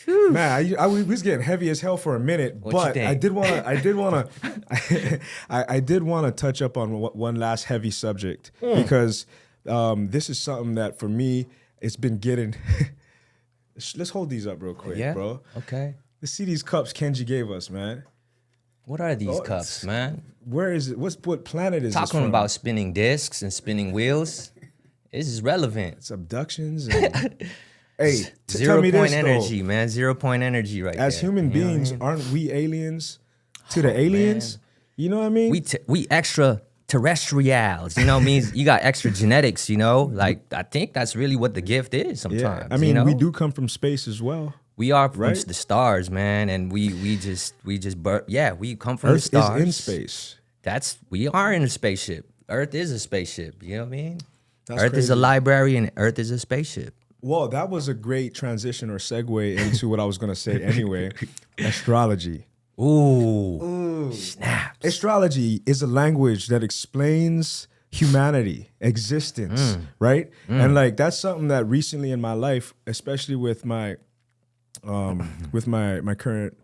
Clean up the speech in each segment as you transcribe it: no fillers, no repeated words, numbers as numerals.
Man, we was getting heavy as hell for a minute, What you but think? I did want to touch up on one last heavy subject because this is something that for me it's been getting. Let's hold these up real quick, Yeah. bro. Okay. Let's see these cups Kenji gave us, man. What are these Oh, cups, man? Where is it? What planet is this Talking from? about spinning discs and spinning wheels. This is relevant. It's abductions. And, hey, Zero tell me point this energy, though. man. 0 point energy right As there. human You know what I beings, mean? aren't we aliens to the aliens? man. You know what I mean? We extra terrestrials, you know, means you got extra genetics, you know? Like, I think that's really what the gift is sometimes. I mean, you know? we do come from space as well. We are from right? the stars, man, and we come from the Earth stars. is in space. We are in a spaceship. Earth is a spaceship, you know what I mean? That's Earth is a crazy. library and Earth is a spaceship. Well, that was a great transition or segue into what I was going to say anyway. Astrology. Ooh. Snaps. Astrology is a language that explains humanity, existence, right? And like that's something that recently in my life, especially with my my current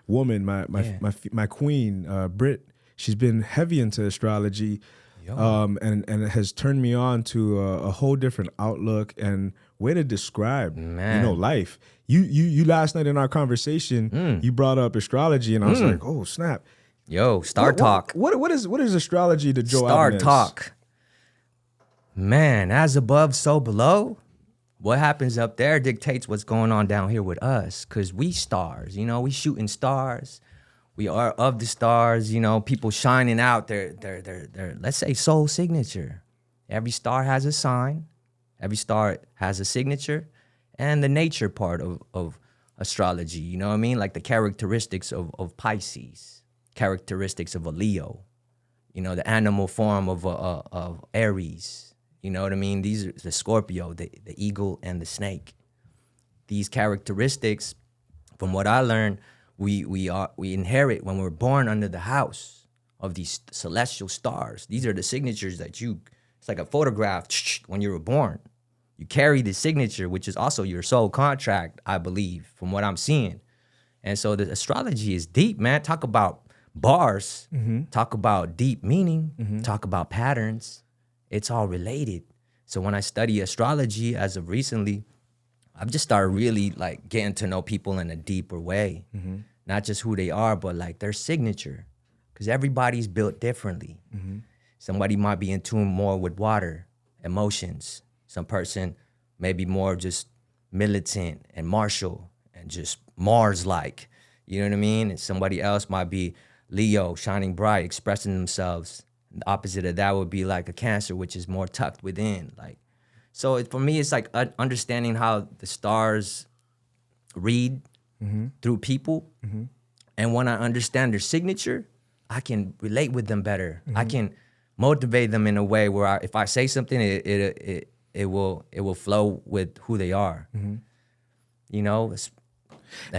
woman, my queen, Brit, she's been heavy into astrology. And it has turned me on to a whole different outlook and way to describe, life. You last night in our conversation, you brought up astrology, and I was like, oh snap! Yo, Star Talk. What is astrology to Joel Star Albanez? Talk. Man, as above, so below. What happens up there dictates what's going on down here with us. Cause we stars, you know, we shooting stars. We are of the stars, you know, people shining out their let's say soul signature. Every star has a sign, every star has a signature, and the nature part of astrology, you know what I mean? Like the characteristics of Pisces, characteristics of a Leo, you know, the animal form of Aries, you know what I mean? These are the Scorpio, the eagle, and the snake. These characteristics, from what I learned, we inherit when we're born under the house of these celestial stars. These are the signatures that it's like a photograph when you were born. You carry the signature, which is also your soul contract, I believe, from what I'm seeing. And so the astrology is deep, man. Talk about bars, talk about deep meaning, talk about patterns. It's all related. So when I study astrology as of recently, I've just started really like getting to know people in a deeper way. Not just who they are, but like their signature. Because everybody's built differently. Somebody might be in tune more with water, emotions. Some person may be more just militant and martial and just Mars-like. You know what I mean? And somebody else might be Leo, shining bright, expressing themselves. And the opposite of that would be like a Cancer, which is more tucked within. Like, so for me, it's like understanding how the stars read through people. And when I understand their signature, I can relate with them better. I can motivate them in a way where if I say something, it will flow with who they are. You know, let's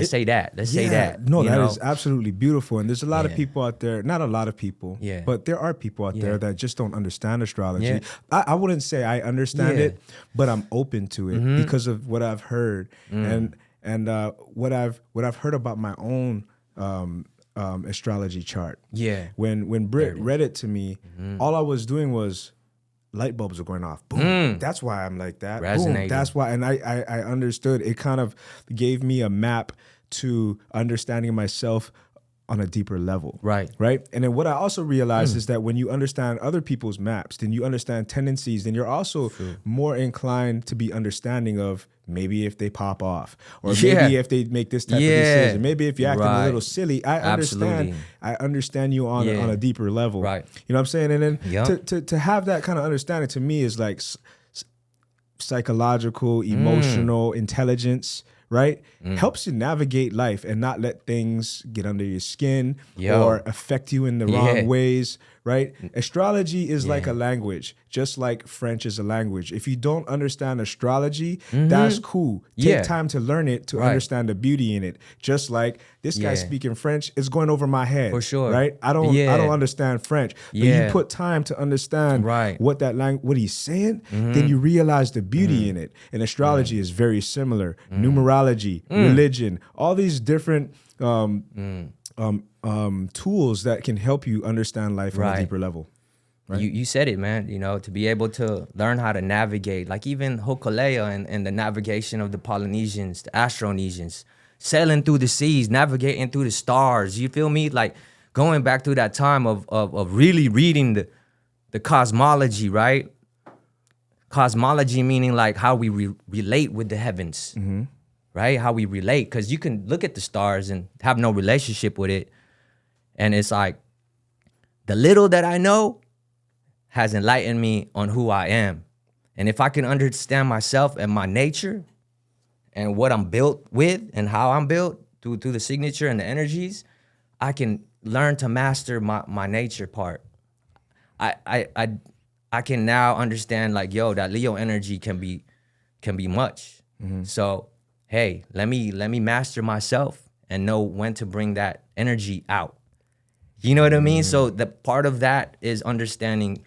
say that. No, you that know? is absolutely beautiful. And there's a lot of people out there, not a lot of people, but there are people out there that just don't understand astrology. Yeah. I wouldn't say I understand it, but I'm open to it because of what I've heard and what I've heard about my own astrology chart. Yeah. When Britt read it to me, all I was doing was light bulbs were going off. Boom. That's why I'm like that. Resonating. Boom. That's why. And I understood. It kind of gave me a map to understanding myself on a deeper level. Right. And then what I also realized is that when you understand other people's maps, then you understand tendencies, then you're also more inclined to be understanding of maybe if they pop off or maybe if they make this type of decision, maybe if you're acting a little silly. I understand you on a deeper level. Right. You know what I'm saying? And then to have that kind of understanding to me is like psychological, emotional intelligence, right? Helps you navigate life and not let things get under your skin or affect you in the wrong ways, right? Astrology is like a language, just like French is a language. If you don't understand astrology, that's cool. Take time to learn it to understand the beauty in it. Just like this guy speaking French is going over my head. For sure. Right? I don't understand French. But you put time to understand what that what he's saying, then you realize the beauty in it. And astrology is very similar. Numerology astrology, religion, all these different tools that can help you understand life on a deeper level. Right? You said it, man. You know, to be able to learn how to navigate, like even Hokulea and the navigation of the Polynesians, the Astronesians, sailing through the seas, navigating through the stars. You feel me? Like going back to that time of really reading the cosmology, right? Cosmology meaning like how we relate with the heavens, right? How we relate, because you can look at the stars and have no relationship with it, and it's like the little that I know has enlightened me on who I am. And if I can understand myself and my nature and what I'm built with and how I'm built through the signature and the energies, I can learn to master my nature part. I can now understand like, yo, that Leo energy can be much. So, hey, let me master myself and know when to bring that energy out. You know what I mean? So the part of that is understanding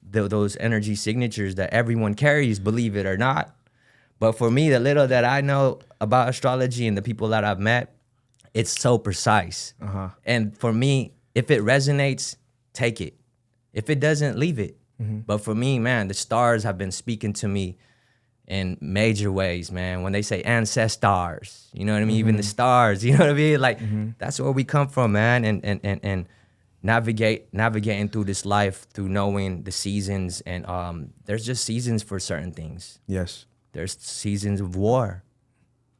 those energy signatures that everyone carries, believe it or not. But for me, the little that I know about astrology and the people that I've met, it's so precise. And for me, if it resonates, take it. If it doesn't, leave it. But for me, man, the stars have been speaking to me in major ways, man. When they say ancestors, you know what I mean? Even the stars, you know what I mean? Like, that's where we come from, man. And navigating through this life, through knowing the seasons. And there's just seasons for certain things. Yes. There's seasons of war.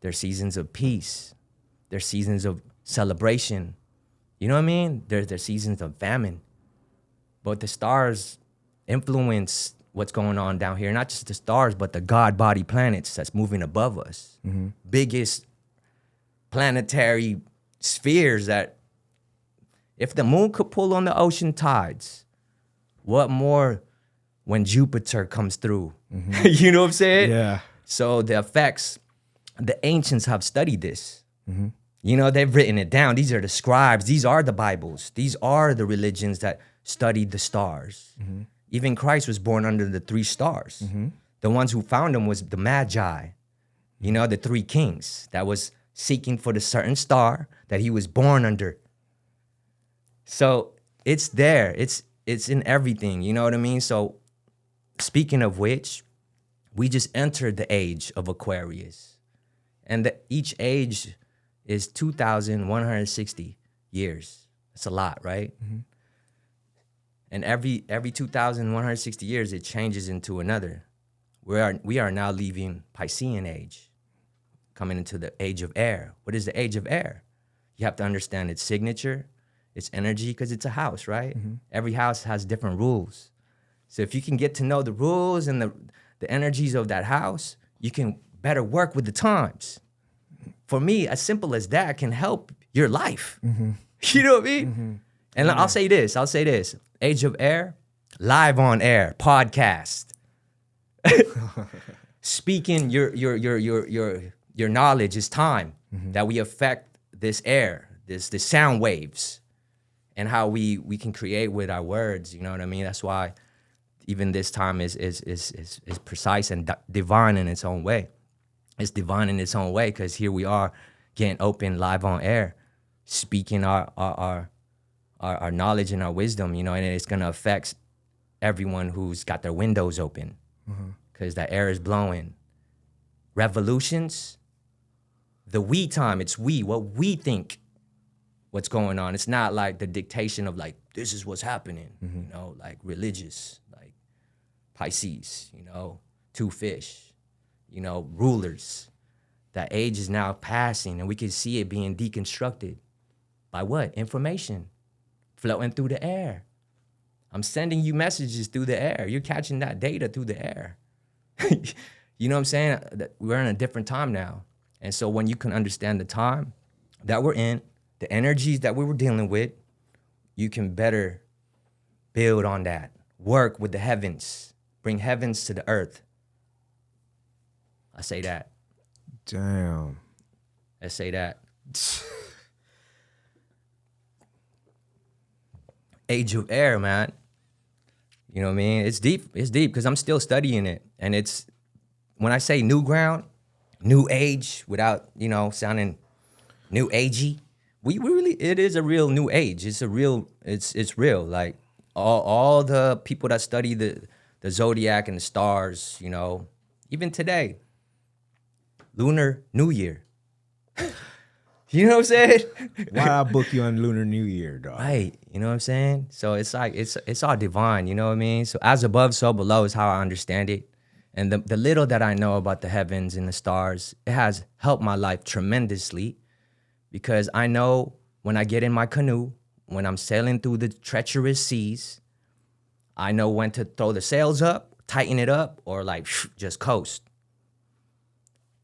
There's seasons of peace. There's seasons of celebration. You know what I mean? There's seasons of famine. But the stars influence what's going on down here. Not just the stars, but the God body planets that's moving above us. Biggest planetary spheres that if the moon could pull on the ocean tides, what more when Jupiter comes through? You know what I'm saying? Yeah. So the effects, the ancients have studied this. You know, they've written it down. These are the scribes. These are the Bibles. These are the religions that studied the stars. Even Christ was born under the 3 stars. The ones who found him was the Magi, you know, the 3 kings that was seeking for the certain star that he was born under. So it's there. It's in everything. You know what I mean? So speaking of which, we just entered the age of Aquarius. And each age is 2,160 years. That's a lot, right? And every 2,160 years, it changes into another. We are now leaving Piscean age, coming into the age of air. What is the age of air? You have to understand its signature, its energy, because it's a house, right? Every house has different rules. So if you can get to know the rules and the energies of that house, you can better work with the times. For me, as simple as that can help your life. You know what I mean? And I'll say this. Age of Air, live on air, podcast. Speaking your knowledge is time that we affect this air, this sound waves, and how we can create with our words. You know what I mean? That's why even this time is precise and divine in its own way. It's divine in its own way because here we are getting open live on air, speaking our knowledge and our wisdom, you know, and it's gonna affect everyone who's got their windows open because that air is blowing. Revolutions, the we time, it's what we think what's going on. It's not like the dictation of like, this is what's happening, you know, like religious, like Pisces, you know, 2 fish, you know, rulers. That age is now passing and we can see it being deconstructed by what? Information. Floating through the air. I'm sending you messages through the air. You're catching that data through the air. You know what I'm saying? We're in a different time now. And so when you can understand the time that we're in, the energies that we were dealing with, you can better build on that. Work with the heavens. Bring heavens to the earth. I say that. Damn. I say that. Age of Air, man. You know what I mean? It's deep because I'm still studying it. And it's, when I say new ground, new age without, sounding new agey. We really, it is a real new age. It's real. Like all the people that study the zodiac and the stars, even today, Lunar New Year. You know what I'm saying? Why I book you on Lunar New Year, dog? Right. You know what I'm saying? So it's like, it's all divine, you know what I mean? So as above, so below is how I understand it. And the little that I know about the heavens and the stars, it has helped my life tremendously, because I know when I get in my canoe, when I'm sailing through the treacherous seas, I know when to throw the sails up, tighten it up, or like just coast.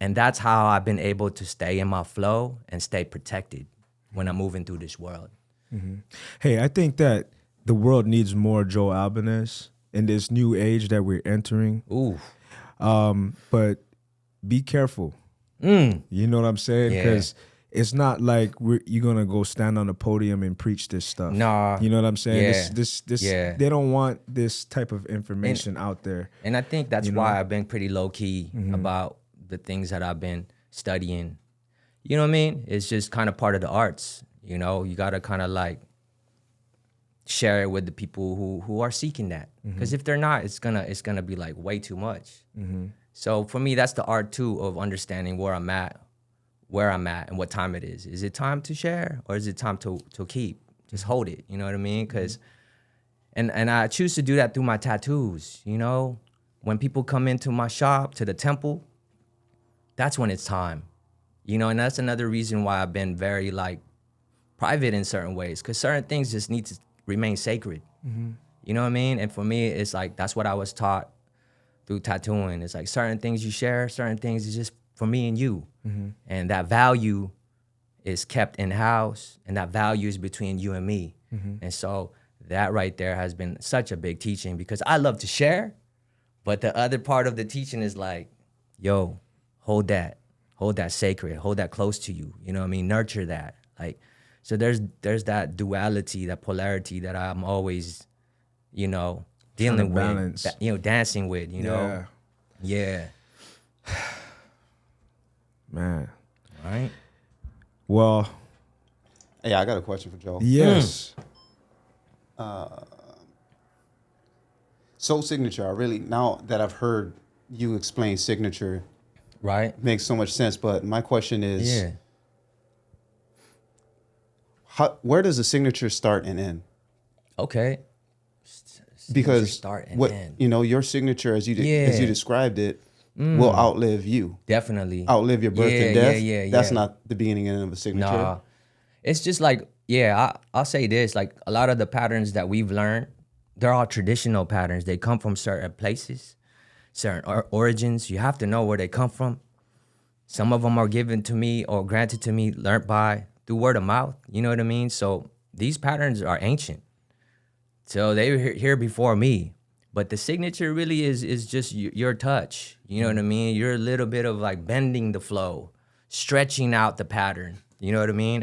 And that's how I've been able to stay in my flow and stay protected when I'm moving through this world. Mm-hmm. Hey, I think that the world needs more Joel Albanez in this new age that we're entering. Ooh. But be careful. You know what I'm saying? Because it's not like you're gonna go stand on a podium and preach this stuff. Nah. You know what I'm saying? Yeah. This they don't want this type of information out there. And I think that's why I've been pretty low key about the things that I've been studying. You know what I mean? It's just kind of part of the arts. You gotta kind of like share it with the people who are seeking that. Because if they're not, it's gonna be like way too much. So for me, that's the art too of understanding where I'm at, and what time it is. Is it time to share, or is it time to keep? Just hold it. You know what I mean? Because and I choose to do that through my tattoos. When people come into my shop, to the temple, that's when it's time. And that's another reason why I've been very like private in certain ways, because certain things just need to remain sacred. You know what I mean? And for me, it's like, that's what I was taught through tattooing. It's like certain things you share, certain things is just for me and you. And that value is kept in-house, and that value is between you and me. And so that right there has been such a big teaching, because I love to share, but the other part of the teaching is like, yo, hold that sacred, hold that close to you. You know what I mean? Nurture that. Like, so there's that duality, that polarity that I'm always, dealing balance. with, dancing with, Yeah. Man. Right? Well. Hey, I got a question for Joel. Yes. Soul signature, now that I've heard you explain signature, Right. makes so much sense. But my question is, where does a signature start and end? Okay. Because start and end. Your signature, as you described it, will outlive you. Definitely. Outlive your birth and death. Yeah. That's not the beginning and end of a signature. Nah. It's just like, I'll say this, like a lot of the patterns that we've learned, they're all traditional patterns. They come from certain places, certain origins. You have to know where they come from. Some of them are given to me or granted to me, learned through word of mouth. You know what I mean? So these patterns are ancient. So they were here before me. But the signature really is just your touch. You know what I mean? You're a little bit of like bending the flow, stretching out the pattern. You know what I mean?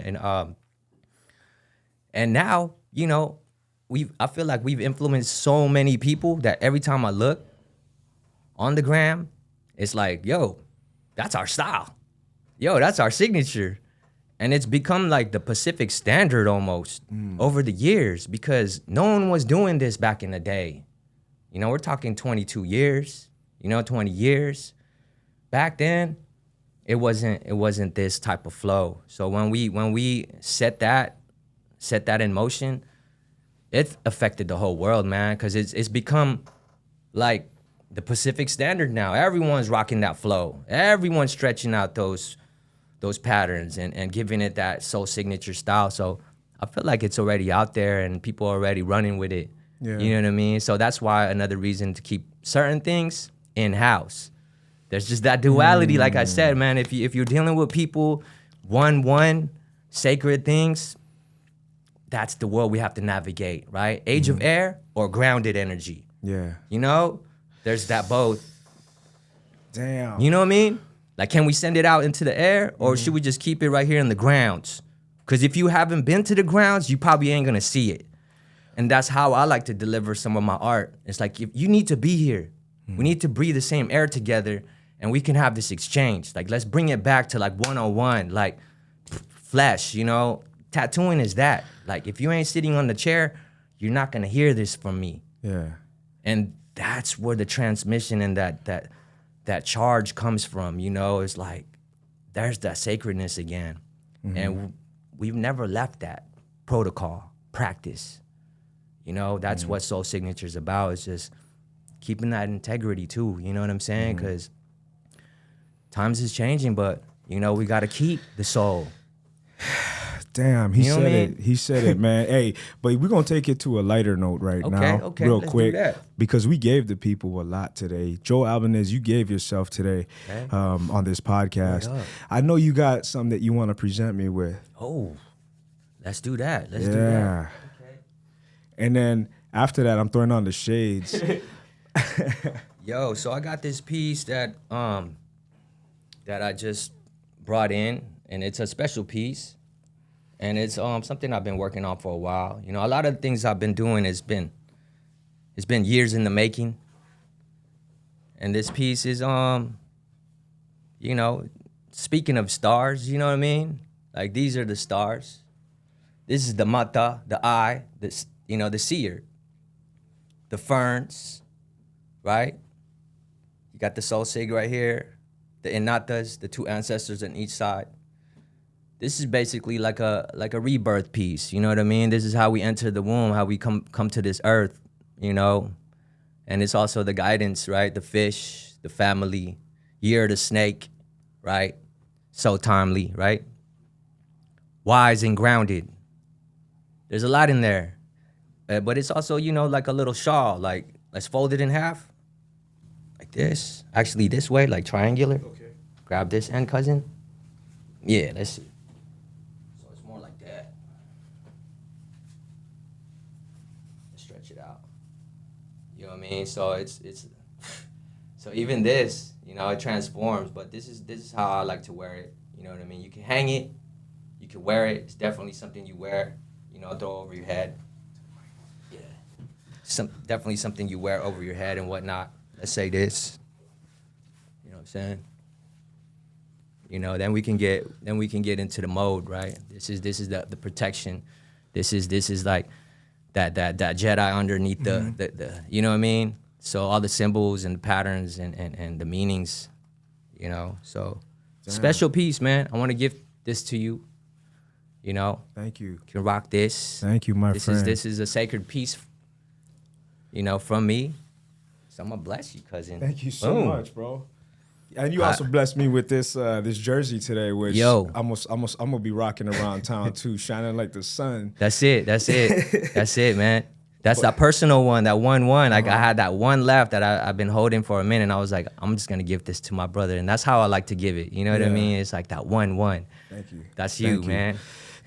And now, I feel like we've influenced so many people that every time I look on the gram, it's like, yo, that's our style. Yo, that's our signature. And it's become like the Pacific standard almost over the years, because no one was doing this back in the day. We're talking 22 years, 20 years. Back then, it wasn't this type of flow. So when we set that in motion, it affected the whole world, man, because it's become like the Pacific standard now. Everyone's rocking that flow. Everyone's stretching out those patterns and giving it that soul signature style. So I feel like it's already out there and people are already running with it. Yeah. You know what I mean? So that's why another reason to keep certain things in-house. There's just that duality, like I said, man. If you're dealing with people, one sacred things, that's the world we have to navigate, right? Age of air or grounded energy. Yeah. There's that both. Damn. You know what I mean? Like, can we send it out into the air, or should we just keep it right here in the grounds? Because if you haven't been to the grounds, you probably ain't gonna see it. And that's how I like to deliver some of my art. It's like, if you need to be here. We need to breathe the same air together, and we can have this exchange. Like, let's bring it back to like 101, like flesh, you know? Tattooing is that. Like, if you ain't sitting on the chair, you're not gonna hear this from me. Yeah. And that's where the transmission and that charge comes from, you know? It's like, there's that sacredness again. Mm-hmm. And we've never left that protocol, practice. You know, that's what Soul Signature is about. It's just keeping that integrity too, you know what I'm saying? Because times is changing, but, you know, we got to keep the soul. Damn, he said it. He said it, man. Hey, but we're going to take it to a lighter note now, real quick, because we gave the people a lot today. Joel Albanez, you gave yourself today on this podcast. I know you got something that you want to present me with. Oh, let's do that. Let's do that. Okay. And then after that, I'm throwing on the shades. Yo, so I got this piece that that I just brought in, and it's a special piece. And it's something I've been working on for a while. You know, a lot of the things I've been doing it's been years in the making. And this piece is you know, speaking of stars, you know what I mean? Like, these are the stars. This is the mata, the eye, you know, the seer. The ferns, right? You got the soul sig right here, the inatas, the two ancestors on each side. This is basically like a rebirth piece, you know what I mean? This is how we enter the womb, how we come to this earth, you know? And it's also the guidance, right? The fish, the family, year of the snake, right? So timely, right? Wise and grounded. There's a lot in there. But it's also, you know, like a little shawl, like, let's fold it in half, like this. Actually, this way, like triangular. Okay. Grab this end, cousin. Yeah, let's see. You know what I mean? So it's so even this, you know, it transforms, but this is how I like to wear it. You know what I mean? You can hang it, you can wear it. It's definitely something you wear, you know, throw over your head. Yeah. Definitely something you wear over your head and whatnot. Let's say this. You know what I'm saying? You know, then we can get into the mode, right? This is the protection. This is like that Jedi underneath the you know what I mean? So all the symbols and the patterns and the meanings, you know. So special piece, man. I want to give this to you. You know. Thank you. You can rock this. Thank you, my friend. This is a sacred piece, you know, from me. So I'm gonna bless you, cousin. Thank you so much, bro. And you also blessed me with this this jersey today, which I'm gonna be rocking around town too, shining like the sun. That's it, man. That's that personal one, that 1-1. Like I had that one left that I've been holding for a minute. And I was like, I'm just gonna give this to my brother, and that's how I like to give it. You know what I mean? It's like that 1-1. Thank you. That's you, man.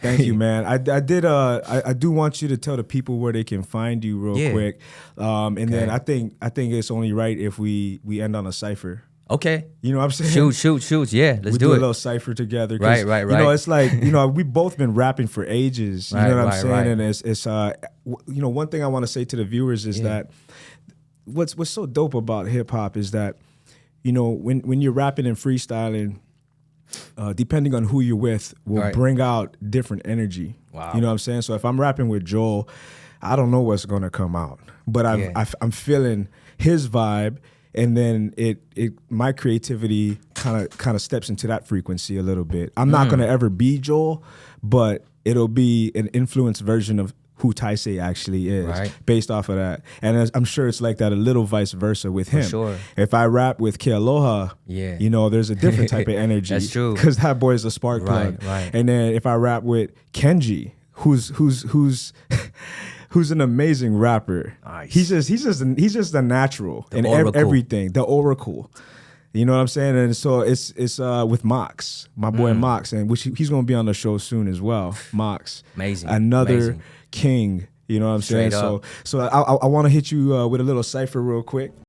Thank you, man. I do want you to tell the people where they can find you real quick, and then I think it's only right if we end on a cipher. Okay. You know what I'm saying? Shoot. Yeah, let's do a it. little cipher together. Right. You know, it's like, you know, we've both been rapping for ages. You know what I'm saying? Right. And it's you know, one thing I want to say to the viewers is that what's so dope about hip hop is that, you know, when you're rapping and freestyling, depending on who you're with, will bring out different energy. Wow. You know what I'm saying? So if I'm rapping with Joel, I don't know what's gonna come out, but I'm feeling his vibe. And then my creativity kind of steps into that frequency a little bit. I'm not gonna ever be Joel, but it'll be an influenced version of who Taisei actually is, based off of that. And I'm sure it's like that a little vice versa with him. For sure. If I rap with Kealoha, you know, there's a different type of energy. That's true. Because that boy's a spark plug. Right. And then if I rap with Kenji, who's an amazing rapper. Nice. He's just a natural in everything. The oracle. You know what I'm saying? And so it's with Mox, my boy Mox, and which he's gonna be on the show soon as well. Mox. Amazing. Another king. You know what I'm saying? So I want to hit you with a little cipher real quick.